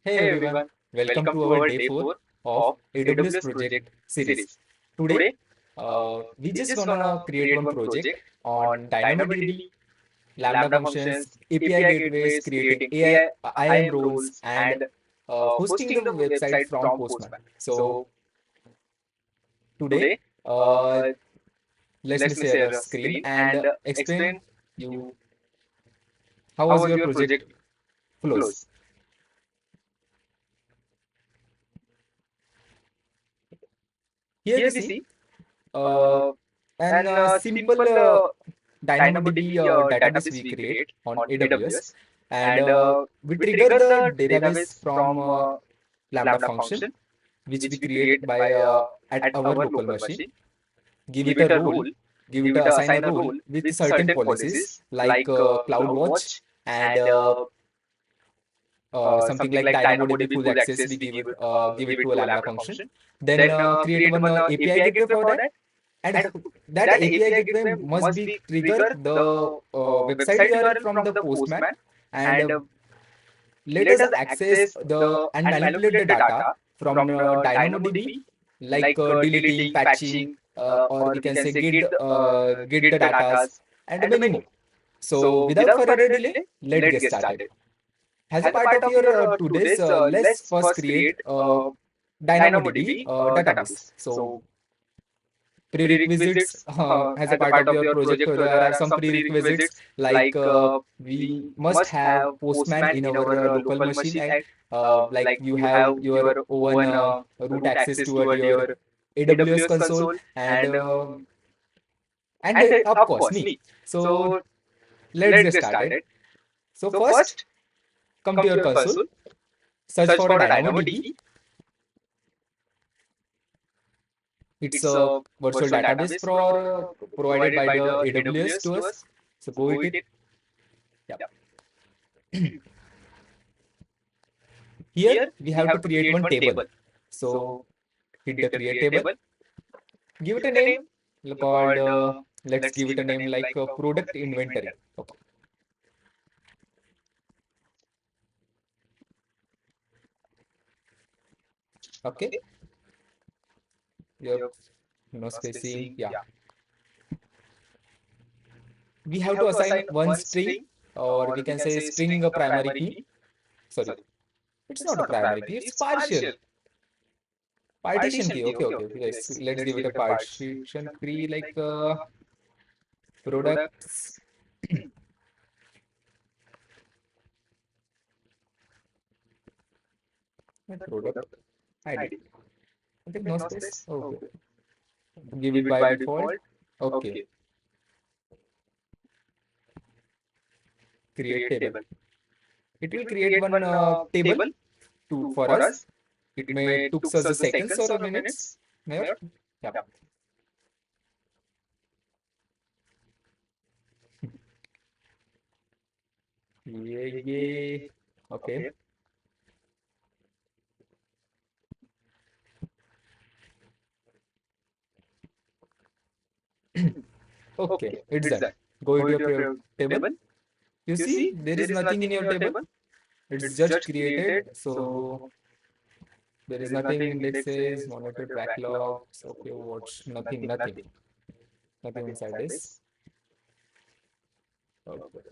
Hey Hey everyone, everyone, welcome welcome to to our our day day 4 4 of of AWS AWS project project series. series. Today, Today, we we just just gonna wanna create create one one project project on on DynamoDB, DynamoDB, Lambda Lambda functions, functions, API API gateways, gateways, creating creating AI, IAM IAM roles, roles, and and hosting the hosting the website website from from Postman. Postman. So So today, today, uh, uh, let me let me share share a a screen screen and and explain explain you you how how was was your your project project flows. flows. Here we Here we see see uh, uh, an an simple simple DynamoDB DynamoDB database database we we create create on on AWS, AWS, and and we we trigger trigger the the database database from from Lambda Lambda function, function, which we which we create create by by at at our our local local machine. machine. Give it Give a it a role, role, give it give a it a assign a assign a role role with with certain certain policies policies like like CloudWatch CloudWatch and and something something like like DynamoDB DynamoDB full full access. We access. We give give it it to a to a Lambda Lambda function. function. Then Then create create one one API API gateway gateway for for that, that, and and that that API API gateway gateway must must be be trigger trigger the the website website URL URL from from the the Postman, postman, and and let let us us access access the the and and manipulate the manipulate the data data from from DynamoDB, DynamoDB, like like deleting, deleting, patching, patching, or we or we can can say say get the get the datas, datas, and and many many more. more. So So without without further further delay, delay, let's let's get get started. started. As a As a part part of of your your today's, today's, let's let's first first create create DynamoDB DynamoDB database. database. So So prerequisites, prerequisites as a as a part part of of your your project, project, there there are are some some prerequisites prerequisites like like we we must must have have Postman Postman in in our our local local machine, machine, and and like like you you have have your your own own root root access access toward toward your your AWS AWS console, console, and and of of course course me. me. So So let's let's get get started. started. So So first, first, come to come your to your console, console, search search for a for a DynamoDB. DynamoDB. It's It's a a virtual virtual database database provided provided by by the the AWS AWS to to us. us. So So go go with with it. it. Yeah. Yeah. Here Here we we have to have to create create one one table. table. So So hit the hit the create create table. table. Give it Give a it a name name called, called let's let's give it a give it a name name like like product product inventory. inventory. Okay. Okay. Okay. Yep. Yep. No No spacing. spacing. Yeah. Yeah. We We have to have to assign assign one one string, string, or we or we can can say say string string a a primary primary key. key. Sorry, Sorry, it's it's not a not a primary key. primary It's key. It's partial. partial. Partition Partition key. key. Okay. Okay. Okay. Okay. Let's Let's give it a give it a partition partition key key like like products. products. Product Product ID. ID. Okay. Okay. No No space. space. Okay. Okay. Give it Give it by by default. default. Okay. Okay. Create Create table. table. It will It will create create one one table table to to for for us. us. It It may may took took us a us the seconds seconds or a or a minutes. minutes. Mayor. Mayor. Yep. Yeah. Yeah. Yeah. Okay. Okay. Okay. Okay. It's It's done. done. Go Go into with your your table. table. You You see, see, there is there is nothing in nothing your in your table. table. It's It's just just created. created. So So there is there is nothing nothing indexes, indexes, monitor monitor backlog. backlog. Okay, Okay, watch watch. nothing, Nothing, nothing, nothing. nothing Nothing inside inside this. this. Okay.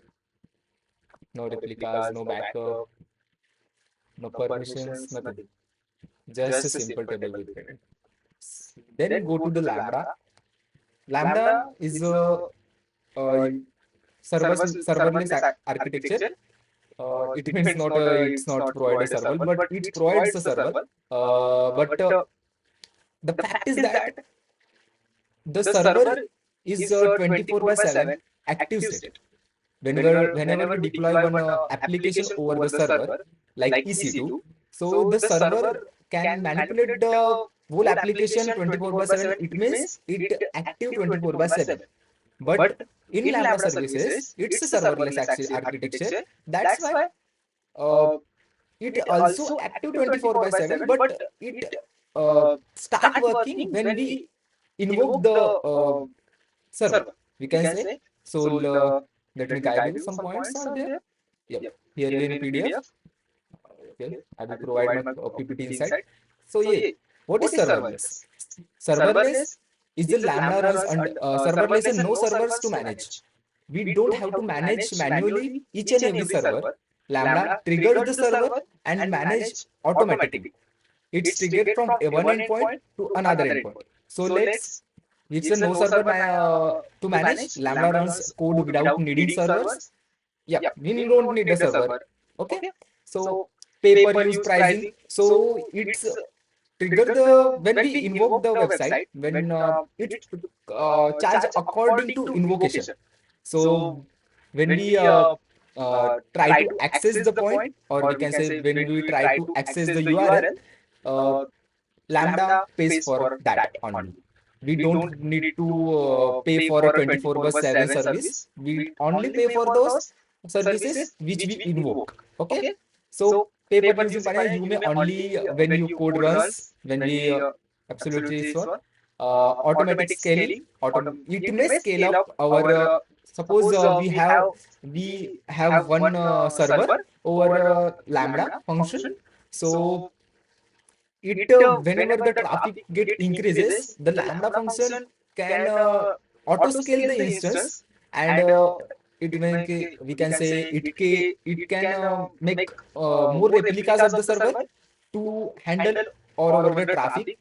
No No replicas, replicas, no no backup, backup, no no permissions, permissions, nothing. nothing. Just a Just a simple simple table table with with it. it. Then Then go to go the to the Lambda. Lambda. Lambda Lambda is is a a uh, serverless serverless architecture. architecture. It It means means not not it's it's not not provide a provide a server, server, but but it it provides a provides a server. server. But But the the fact fact is is that that the the server server is is 24 by 24 by 7 7 active active state. state. Whenever we Whenever we deploy deploy one one application application over the over the server, server, like like EC2, EC2, so so the the server server can can manipulate manipulate the the whole whole application application 24 by 24 by 7. 7. It It means means it it active active 24 by 24 by 7. 7. But But in in Lambda Lambda services, services, it's a it's a serverless serverless architecture. architecture. That's That's why why uh, uh, it it also also active active 24 by 24 by 7, 7, but but it it start start working working when when we we invoke invoke the the server, server. we We can can say. say. So So let me let me guide guide you. you. Some Some points points are are there. there. Yep. Yep. Here Here in in PDF. PDF. Okay, I will provide my PPT inside. So yeah, what is serverless? Serverless is the Lambda runs and serverless and no servers to manage. We don't have to manage manually each and every server. Lambda triggers the server and manage automatically. It's triggered from one endpoint to another endpoint. So it's a no server to manage. Lambda runs code without needing servers. Yeah, we don't need a server. Okay, so pay per use pricing. So it's trigger the when we invoke the website when it charge according to invocation. So when we try to access the point, or we can say when we try to access the URL, uh, Lambda pays for that only. We don't need to pay for a 24/7 service. We only pay for those services which we invoke. Okay. So pay per using panel, you may only when your code runs, when we absolutely sure automatic scaling. It may scale up our suppose we have one server over Lambda function. So it whenever the traffic get increases, the Lambda function can auto scale the instance, and it make we can say it can make more replicas of the server to handle all over the traffic.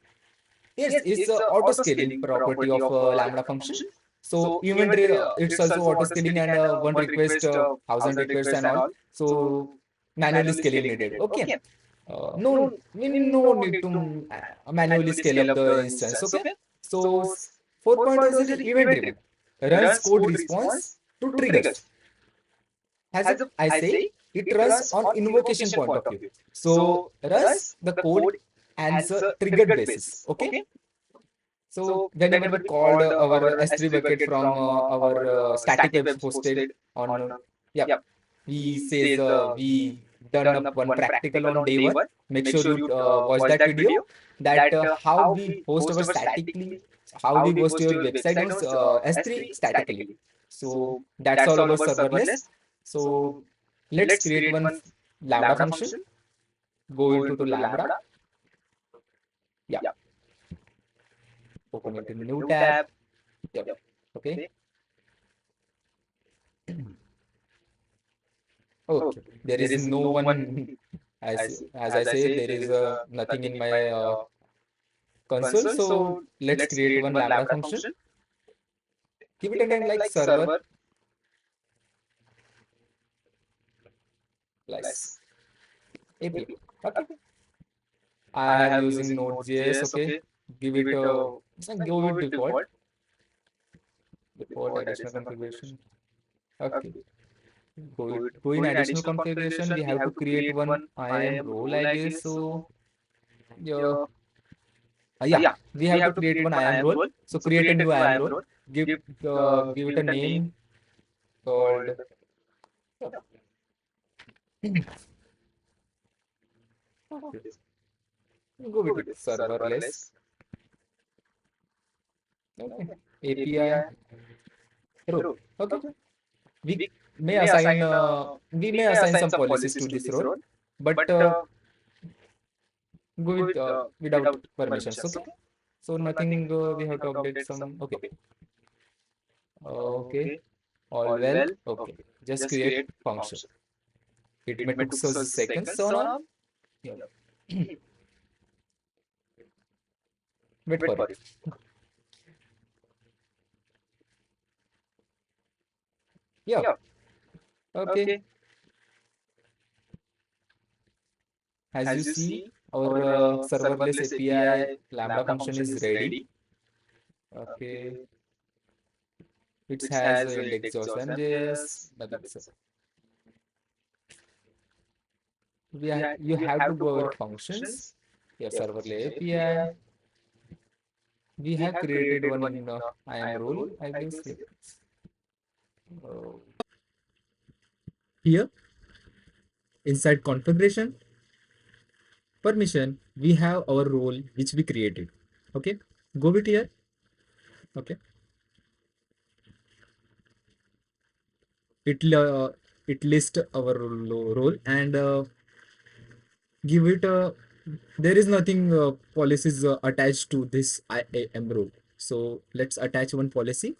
Yes, it's a auto scaling property of Lambda function. So inventory, it's also auto scaling, and one request, 1,000 requests and all. So manually scaling needed. Okay. No, we no need to manually scale up the instance. Okay. So 4.0 is event driven. Runs code response to triggers. As I say, it runs on invocation point of view. So runs the code and the triggered basis. Okay. So whenever we called our S3 bucket from our static web hosted on, yeah, we says we done up one practical on day one. Make sure you watch that video. That how we host our statically, how we host your website on S3 statically. So that's all about serverless. So let's create one Lambda function. Go into the Lambda. Yeah. Open it in a new tab. Yep. Okay. Okay. There is no one, as I say, there is nothing in my console. So let's create one Lambda function. Give it a name like server plus API. Okay. I have using Node.js. Okay. Give it go with default. Default additional configuration. Okay. Go in additional configuration. We have to create one IAM role, I guess. So yeah. Yeah, we have to create one IAM role. So create a new IAM role. Give it a name called go with it, serverless. Okay. API role. Okay. We may assign some policies to this role, but go with without permissions. Okay. So nothing. We have to update some. Okay. Okay. All well. Okay. Just create function. It may took some seconds. So now, yeah. Wait for it. Yeah. Okay. As you see, our serverless API Lambda function is ready. Okay. It has index JSON JS. You have to go over functions. Yeah, serverless API. We have created one in IAM role, I guess. Yeah. Here, inside configuration, permission, we have our role which we created. Okay, go with here. Okay, it lists our role, and give it a, there is nothing policies attached to this IAM role. So let's attach one policy.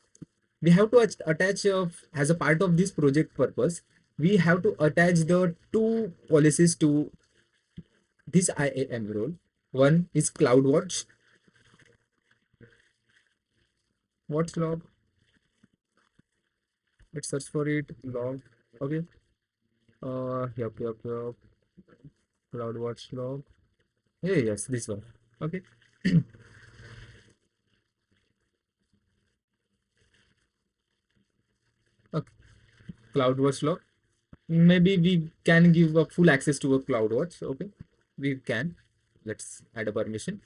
We have to attach as a part of this project purpose, we have to attach the two policies to this IAM role. One is CloudWatch. What's log? Let's search for it. Log. Okay. Yup. CloudWatch log. Hey, yes, this one. Okay. Okay. CloudWatch log. Maybe we can give a full access to a CloudWatch. Okay. We can. Let's add a permission.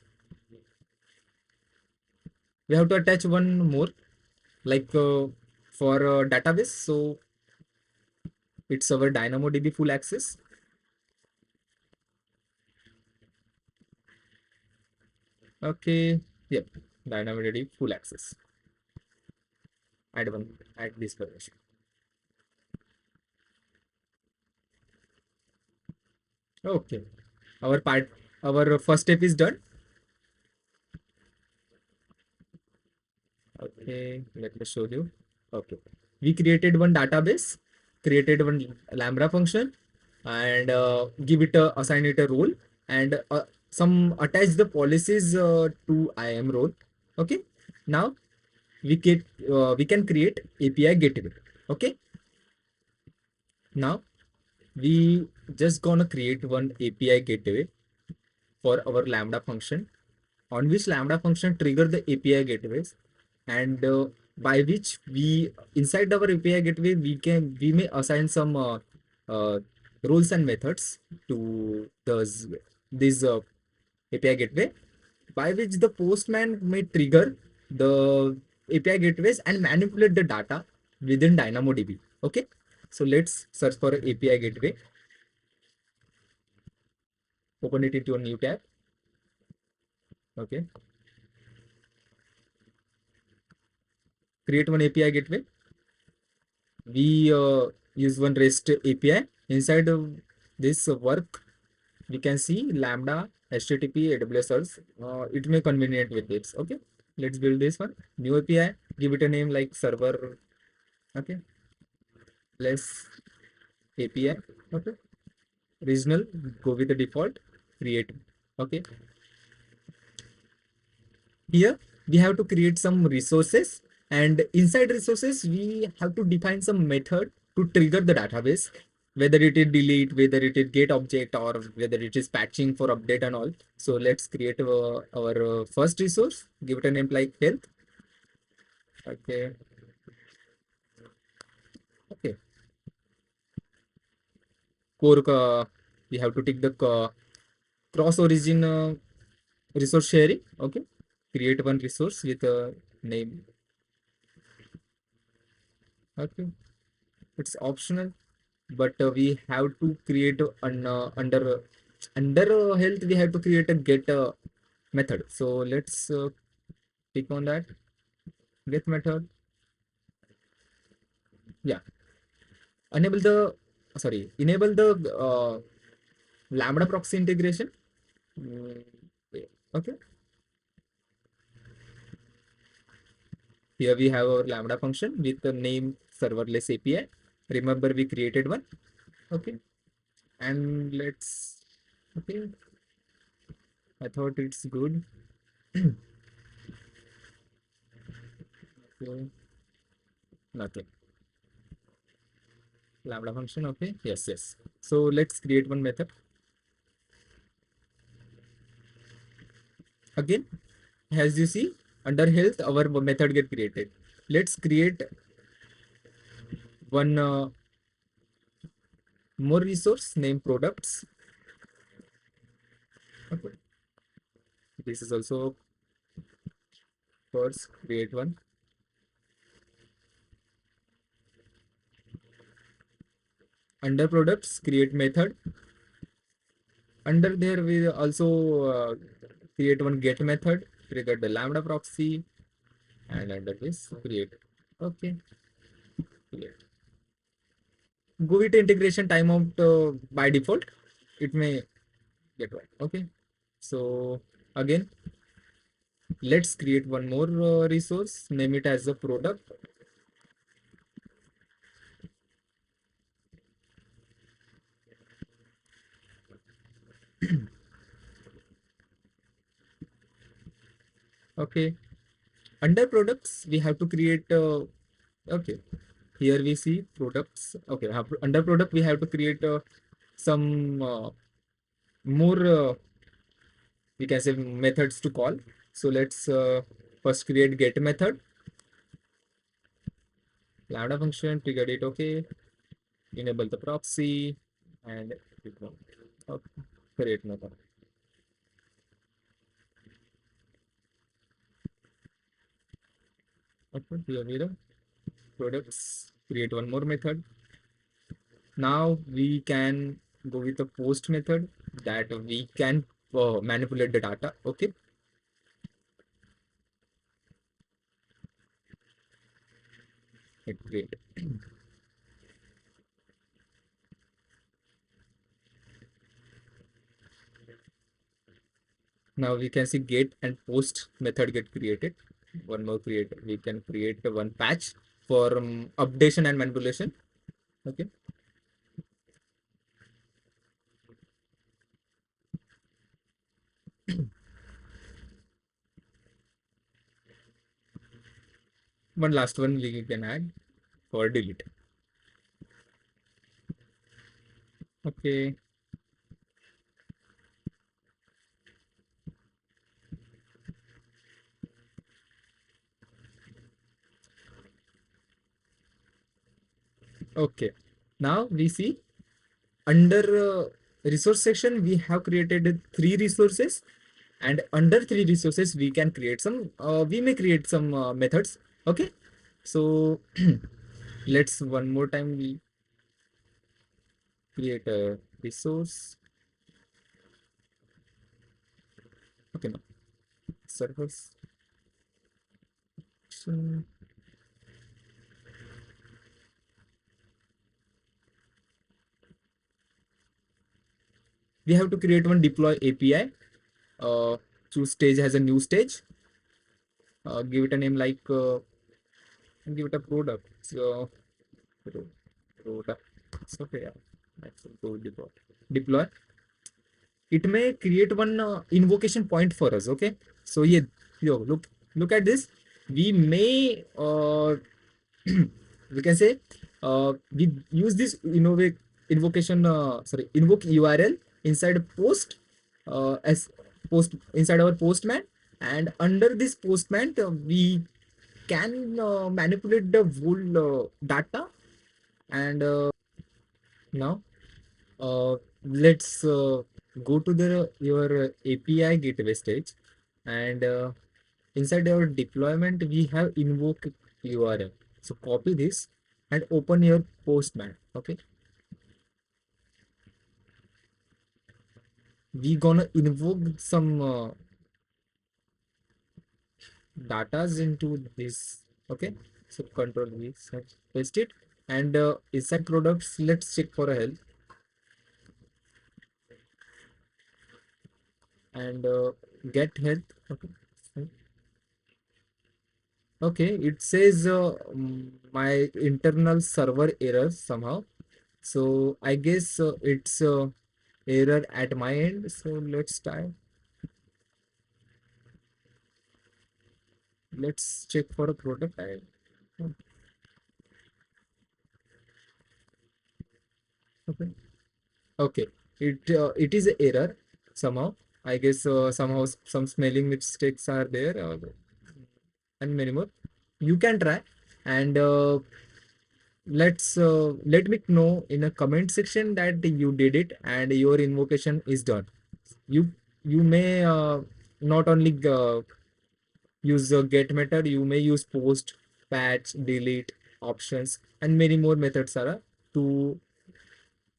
We have to attach one more, like for database. So it's our DynamoDB full access. Okay. Yep. DynamoDB full access. Add one. Add this permission. Okay. Our part. Our first step is done. Okay. Let me show you. Okay. We created one database. Created one Lambda function, and give it a assign it a role, and some attach the policies to IAM role. Okay. Now we can create API gateway. Okay. Now we just gonna create one API gateway for our Lambda function, on which Lambda function trigger the API gateways, and by which we inside our API gateway we may assign some uh, rules and methods to those this API gateway, by which the postman may trigger the API gateways and manipulate the data within DynamoDB. Okay, so let's search for API gateway. Open it into a new tab. Okay, create one API gateway. We use one REST API. Inside of this work, we can see Lambda, HTTP, AWS service. It may convenient with this. Okay, let's build this one. New API. Give it a name like server. Okay, less API. Okay, regional. Go with the default. Create. Okay, here we have to create some resources, and inside resources we have to define some method to trigger the database, whether it is delete, whether it is get object, or whether it is patching for update and all. So let's create our first resource, give it a name like health. Okay. Okay, core we have to take the cross origin resource sharing. Okay, create one resource with a name. Okay, it's optional, but we have to create an under health, we have to create a get method. So let's click on that get method. Yeah, enable the enable the Lambda proxy integration. Mm, yeah. Okay, here we have our Lambda function with the name serverless API. Remember we created one. Okay, and let's, okay, I thought it's good. Okay, nothing. Lambda function. Okay, yes. So let's create one method. Again, as you see, under health our method get created. Let's create one more resource named products. Okay, this is also, first create one. Under products, create method. Under there we also create one get method, trigger the Lambda proxy, and under this create. Okay, create. Go with integration timeout by default. It may get one. Okay, so again, let's create one more resource, name it as a product. Okay, under products we have to create okay, here we see products. Okay, under product we have to create some more we can say methods to call. So let's first create get method, lambda function, trigger it. Okay, enable the proxy and okay, create method. Okay, here we go. Products, create one more method. Now we can go with the post method that we can manipulate the data. Okay, great. Now we can see get and post method get created. One more create. We can create one patch for updation and manipulation. Okay. One last one we can add for delete. Okay. Okay. Now we see under resource section we have created 3 resources, and under 3 resources we can create some we may create some methods. Okay, so let's one more time we create a resource. Okay, now servers. So we have to create one deploy API. Choose stage as a new stage. Give it a name like give it a product. So product. Okay, yeah. Let's go deploy. Deploy. It may create one invocation point for us. Okay, so yeah, yo, look at this. We may we can say we use this invocation sorry, invoke URL inside post as post inside our postman, and under this postman we can manipulate the whole data. And now let's go to the your API gateway stage, and inside our deployment we have invoke URL. So copy this and open your postman. Okay, we gonna invoke some datas into this. Okay, so control V, search, paste it, and inside products let's check for a health, and get health. Okay, okay, it says my internal server error somehow. So I guess it's error at my end. So let's try. Let's check for a prototype. Okay. Okay. It is an error somehow. I guess somehow some smelling mistakes are there, and many more. You can try, and let me know in a comment section that you did it and your invocation is done. You may not only use a get method, you may use post, patch, delete options, and many more methods are to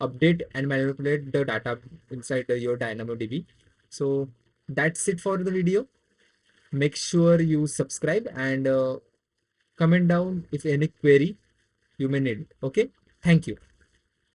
update and manipulate the data inside your DynamoDB. So that's it for the video. Make sure you subscribe and comment down if any query you may need. Okay, thank you.